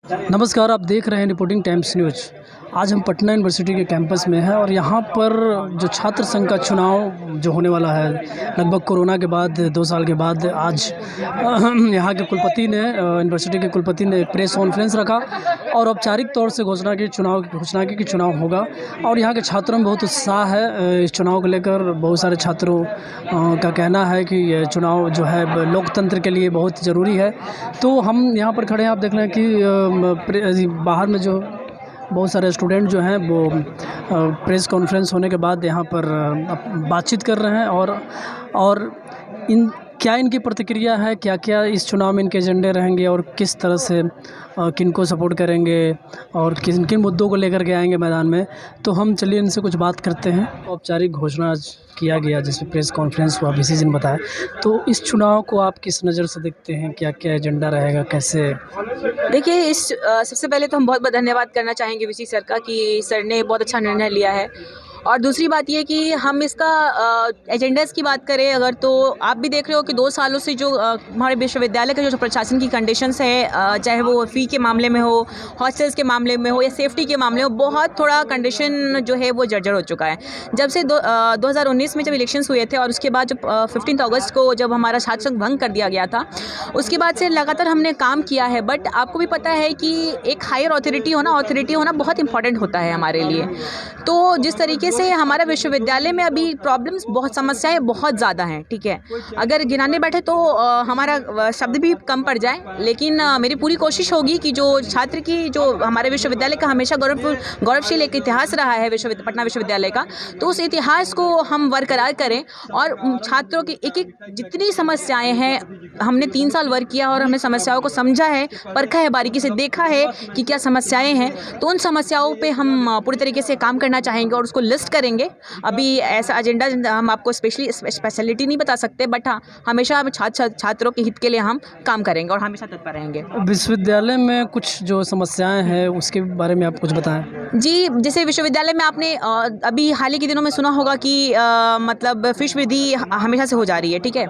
नमस्कार, आप देख रहे हैं रिपोर्टिंग टाइम्स न्यूज़। आज हम पटना यूनिवर्सिटी के कैंपस में हैं और यहाँ पर जो छात्र संघ का चुनाव जो होने वाला है लगभग कोरोना के बाद 2 साल के बाद आज यहाँ के कुलपति ने यूनिवर्सिटी के कुलपति ने एक प्रेस कॉन्फ्रेंस रखा और औपचारिक तौर से घोषणा की कि चुनाव होगा। और यहाँ के छात्रों में बहुत उत्साह है इस चुनाव को लेकर। बहुत सारे छात्रों का कहना है कि ये चुनाव जो है लोकतंत्र के लिए बहुत ज़रूरी है। तो हम यहाँ पर खड़े हैं, आप देख रहे हैं कि बाहर में जो बहुत सारे स्टूडेंट जो हैं वो प्रेस कॉन्फ्रेंस होने के बाद यहाँ पर बातचीत कर रहे हैं और इनकी प्रतिक्रिया है, क्या इस चुनाव में इनके एजेंडे रहेंगे और किस तरह से किनको सपोर्ट करेंगे और किन किन मुद्दों को लेकर के आएंगे मैदान में। तो हम चलिए इनसे कुछ बात करते हैं। औपचारिक घोषणा आज किया गया जिसमें प्रेस कॉन्फ्रेंस हुआ, बीसी जी ने बताया। तो इस चुनाव को आप किस नज़र से देखते हैं, क्या एजेंडा रहेगा, कैसे? देखिए, सबसे पहले तो हम बहुत बहुत धन्यवाद करना चाहेंगे वीसी सर का कि सर ने बहुत अच्छा निर्णय लिया है। और दूसरी बात ये कि हम इसका एजेंडास की बात करें अगर, तो आप भी देख रहे हो कि 2 सालों से जो हमारे विश्वविद्यालय का जो प्रशासन की कंडीशंस है, चाहे वो फ़ी के मामले में हो, हॉस्टल्स के मामले में हो या सेफ्टी के मामले में हो, बहुत थोड़ा कंडीशन जो है वो जर्जर हो चुका है। जब से 2019 में जब इलेक्शंस हुए थे और उसके बाद जब 15 अगस्त को जब हमारा छात्र संघ भंग कर दिया गया था, उसके बाद से लगातार हमने काम किया है। बट आपको भी पता है कि एक हायर अथॉरिटी होना बहुत इंपॉर्टेंट होता है हमारे लिए। तो जिस तरीके से हमारा विश्वविद्यालय में अभी प्रॉब्लम्स, बहुत समस्याएं बहुत ज़्यादा हैं, ठीक है। अगर गिनाने बैठे तो हमारा शब्द भी कम पड़ जाए, लेकिन मेरी पूरी कोशिश होगी कि जो छात्र की जो हमारे विश्वविद्यालय का हमेशा गौरवशील एक इतिहास रहा है पटना विश्वविद्यालय का, तो उस इतिहास को हम बरकरार करें और छात्रों की एक जितनी समस्याएँ हैं, हमने 3 साल वर्क किया और हमने समस्याओं को समझा है, परखा है, बारीकी से देखा है कि क्या समस्याएँ हैं। तो उन समस्याओं पर हम पूरी तरीके से काम करना चाहेंगे और उसको लिस्ट करेंगे। अभी ऐसा एजेंडा हम आपको स्पेशलिटी नहीं बता सकते, बट हाँ, हमेशा हम छात्रों के हित के लिए हम काम करेंगे और हमेशा तत्पर रहेंगे। विश्वविद्यालय में कुछ जो समस्याएं हैं उसके बारे में आप कुछ बताएं। जी, जैसे विश्वविद्यालय में आपने अभी हाल ही के दिनों में सुना होगा कि मतलब फीस वृद्धि हमेशा से हो जा रही है, ठीक है।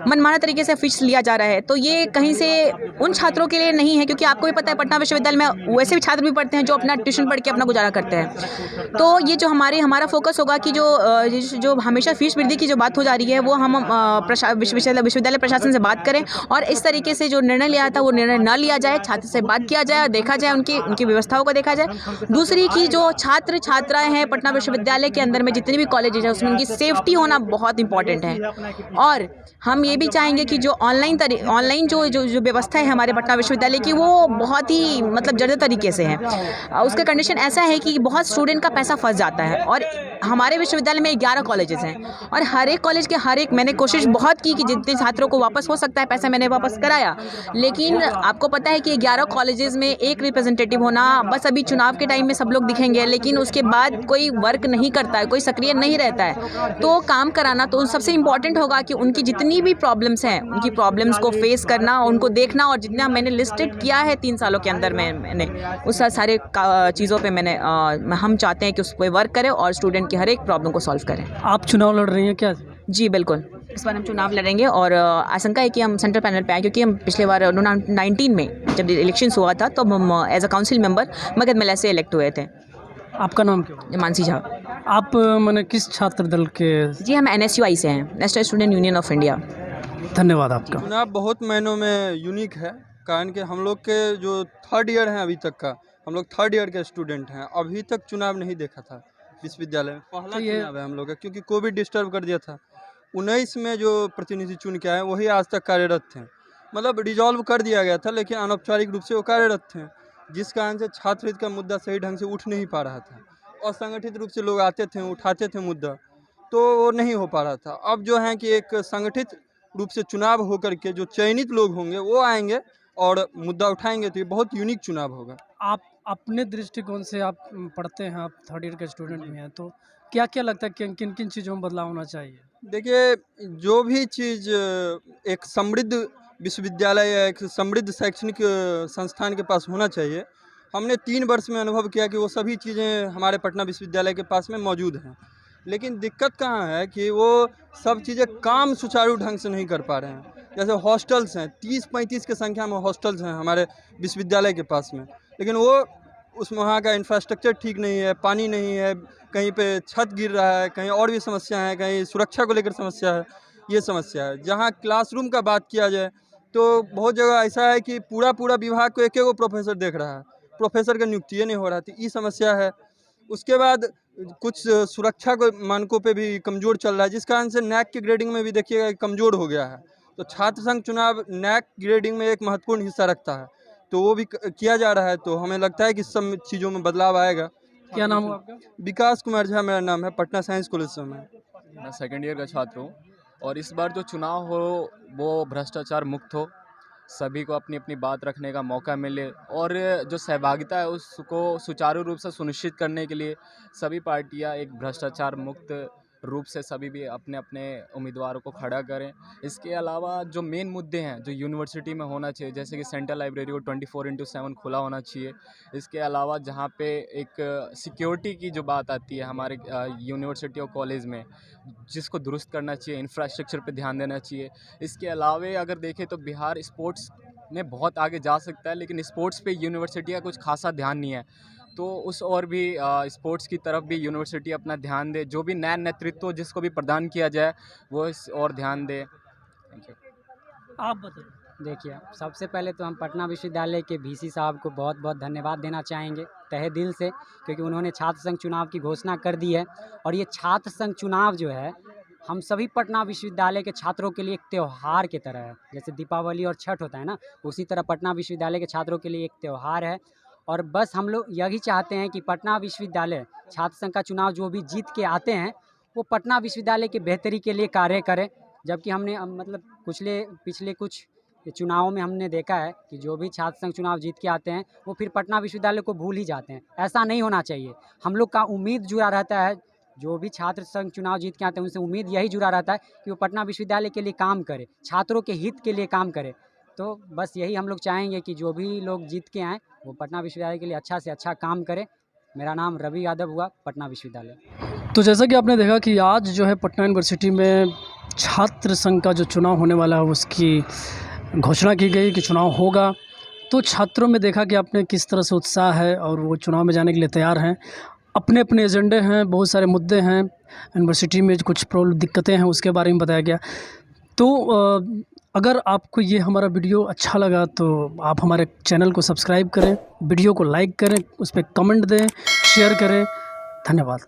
मनमाना तरीके से फीस लिया जा रहा है, तो ये कहीं से उन छात्रों के लिए नहीं है, क्योंकि आपको भी पता है पटना विश्वविद्यालय में वैसे भी छात्र भी पढ़ते हैं जो अपना ट्यूशन पढ़ के अपना गुजारा करते हैं। तो ये जो हमारा फोकस होगा कि जो हमेशा फीस वृद्धि की जो बात हो जा रही है वो हम विश्वविद्यालय प्रशासन से बात करें और इस तरीके से जो निर्णय लिया था वो निर्णय न लिया जाए, छात्र से बात किया जाए, देखा जाए उनकी व्यवस्थाओं को देखा जाए। दूसरी की जो छात्र छात्राएं हैं पटना विश्वविद्यालय के अंदर में जितने भी कॉलेजेस हैं उसमें उनकी सेफ्टी होना बहुत इंपॉर्टेंट है। और हम ये भी चाहेंगे कि जो ऑनलाइन जो व्यवस्था है हमारे पटना विश्वविद्यालय की, वो बहुत ही मतलब जर्जर तरीके से है। उसका कंडीशन ऐसा है कि बहुत स्टूडेंट का पैसा फंस जाता है और हमारे विश्वविद्यालय में 11 कॉलेजेस हैं और हर एक कॉलेज के मैंने कोशिश बहुत की कि जितने छात्रों को वापस हो सकता है पैसा मैंने वापस कराया, लेकिन आपको पता है कि 11 कॉलेजेस में एक रिप्रेजेंटेटिव होना, बस अभी चुनाव के टाइम में सब लोग दिखेंगे लेकिन उसके बाद कोई वर्क नहीं करता है, कोई सक्रिय नहीं रहता है। तो काम कराना तो सबसे इम्पॉर्टेंट होगा कि उनकी जितनी भी प्रॉब्लम्स हैं उनकी प्रॉब्लम्स को फेस करना, उनको देखना और जितना मैंने लिस्टेड किया है 3 सालों के अंदर मैंने उस सारे चीज़ों पर हम चाहते हैं कि उस पर वर्क करें और स्टूडेंट की हर एक प्रॉब्लम को सॉल्व करें। आप चुनाव लड़ रही हैं क्या? जी बिल्कुल, इस बार हम चुनाव लड़ेंगे और आशंका है कि हम सेंट्रल पैनल पे आए, क्योंकि हम पिछले बार 2019 में जब इलेक्शंस हुआ था तो हम as a council member Magadh मेला से इलेक्ट हुए थे। आपका नाम क्या? मानसी झा। आप मैंने किस छात्र दल के? जी, हम NSUI से हैं, national student union of India. धन्यवाद आपका। चुनाव बहुत मायनों में यूनिक है, कारण कि हम लोग के जो 3rd ईयर हैं अभी तक का, हम लोग 3rd ईयर के स्टूडेंट हैं, अभी तक चुनाव नहीं देखा था विश्वविद्यालय में। पहला चुनाव है हम लोग का, क्योंकि कोविड डिस्टर्ब कर दिया था। 19 में जो प्रतिनिधि चुन के आए वही आज तक कार्यरत थे, मतलब रिजॉल्व कर दिया गया था लेकिन अनौपचारिक रूप से वो कार्यरत थे, जिस कारण से छात्र हित का मुद्दा सही ढंग से उठ नहीं पा रहा था। असंगठित रूप से लोग आते थे, उठाते थे मुद्दा, तो वो नहीं हो पा रहा था। अब जो है कि एक संगठित रूप से चुनाव होकर के जो चयनित लोग होंगे वो आएंगे और मुद्दा उठाएंगे, तो ये बहुत यूनिक चुनाव होगा। आप अपने दृष्टिकोण से आप पढ़ते हैं, आप 3rd ईयर के स्टूडेंट भी हैं, तो क्या लगता है किन किन चीज़ों में बदलाव होना चाहिए? देखिए, जो भी चीज़ एक समृद्ध विश्वविद्यालय या एक समृद्ध शैक्षणिक संस्थान के पास होना चाहिए, हमने 3 वर्ष में अनुभव किया कि वो सभी चीज़ें हमारे पटना विश्वविद्यालय के पास में मौजूद हैं। लेकिन दिक्कत कहाँ है कि वो सब चीज़ें काम सुचारू ढंग से नहीं कर पा रहे हैं। जैसे हॉस्टल्स हैं 30-35 की संख्या में हॉस्टल्स हैं हमारे विश्वविद्यालय के पास में, लेकिन वो वहाँ का इंफ्रास्ट्रक्चर ठीक नहीं है, पानी नहीं है, कहीं पे छत गिर रहा है, कहीं और भी समस्या है, कहीं सुरक्षा को लेकर समस्या है, ये समस्या है। जहाँ क्लासरूम का बात किया जाए तो बहुत जगह ऐसा है कि पूरा विभाग को एक प्रोफेसर देख रहा है, प्रोफेसर का नियुक्ति नहीं हो रहा थी, ये समस्या है। उसके बाद कुछ सुरक्षा को मानकों पे भी कमज़ोर चल रहा है, जिस कारण से नैक की ग्रेडिंग में भी देखिएगा कमज़ोर हो गया है। तो छात्र संघ चुनाव नैक ग्रेडिंग में एक महत्वपूर्ण हिस्सा रखता है, तो वो भी किया जा रहा है, तो हमें लगता है कि सब चीज़ों में बदलाव आएगा। क्या नाम है आपका? विकास कुमार झा मेरा नाम है, पटना साइंस कॉलेज से मैं सेकेंड ईयर का छात्र हूँ और इस बार जो चुनाव हो वो भ्रष्टाचार मुक्त हो, सभी को अपनी अपनी बात रखने का मौका मिले और जो सहभागिता है उसको सुचारू रूप से सुनिश्चित करने के लिए सभी पार्टियां एक भ्रष्टाचार मुक्त रूप से सभी भी अपने अपने उम्मीदवारों को खड़ा करें। इसके अलावा जो मेन मुद्दे हैं जो यूनिवर्सिटी में होना चाहिए, जैसे कि सेंट्रल लाइब्रेरी को 24/7 खुला होना चाहिए। इसके अलावा जहाँ पे एक सिक्योरिटी की जो बात आती है हमारे यूनिवर्सिटी और कॉलेज में, जिसको दुरुस्त करना चाहिए, इंफ्रास्ट्रक्चर पे ध्यान देना चाहिए। इसके अलावा अगर देखें तो बिहार स्पोर्ट्स में बहुत आगे जा सकता है, लेकिन स्पोर्ट्स पे यूनिवर्सिटी का कुछ खासा ध्यान नहीं है, तो उस और भी स्पोर्ट्स की तरफ भी यूनिवर्सिटी अपना ध्यान दे। जो भी नया नेतृत्व जिसको भी प्रदान किया जाए वो इस और ध्यान दे। Thank you. आप बताइए। देखिए, सबसे पहले तो हम पटना विश्वविद्यालय के वीसी साहब को बहुत बहुत धन्यवाद देना चाहेंगे तहे दिल से, क्योंकि उन्होंने छात्र संघ चुनाव की घोषणा कर दी है। और ये छात्र संघ चुनाव जो है हम सभी पटना विश्वविद्यालय के छात्रों के लिए एक त्यौहार की तरह है। जैसे दीपावली और छठ होता है ना, उसी तरह पटना विश्वविद्यालय के छात्रों के लिए एक त्यौहार है। और बस हम लोग यही चाहते हैं कि पटना विश्वविद्यालय छात्र संघ का चुनाव जो भी जीत के आते हैं वो पटना विश्वविद्यालय की बेहतरी के लिए कार्य करें। जबकि हमने मतलब पिछले कुछ चुनावों में हमने देखा है कि जो भी छात्र संघ चुनाव जीत के आते हैं वो फिर पटना विश्वविद्यालय को भूल ही जाते हैं। ऐसा नहीं होना चाहिए। हम लोग का उम्मीद जुड़ा रहता है, जो भी छात्र संघ चुनाव जीत के आते हैं उनसे उम्मीद यही जुड़ा रहता है कि वो पटना विश्वविद्यालय के लिए काम करे, छात्रों के हित के लिए काम करे। तो बस यही हम लोग चाहेंगे कि जो भी लोग जीत के आएँ वो पटना विश्वविद्यालय के लिए अच्छा से अच्छा काम करे। मेरा नाम रवि यादव हुआ, पटना विश्वविद्यालय। तो जैसा कि आपने देखा कि आज जो है पटना यूनिवर्सिटी में छात्र संघ का जो चुनाव होने वाला है उसकी घोषणा की गई कि चुनाव होगा। तो छात्रों में देखा कि आपने किस तरह से उत्साह है और वो चुनाव में जाने के लिए तैयार हैं। अपने अपने एजेंडे हैं, बहुत सारे मुद्दे हैं, यूनिवर्सिटी में कुछ प्रॉब्लम दिक्कतें हैं उसके बारे में बताया गया। तो अगर आपको ये हमारा वीडियो अच्छा लगा तो आप हमारे चैनल को सब्सक्राइब करें, वीडियो को लाइक करें, उस पर कमेंट दें, शेयर करें। धन्यवाद।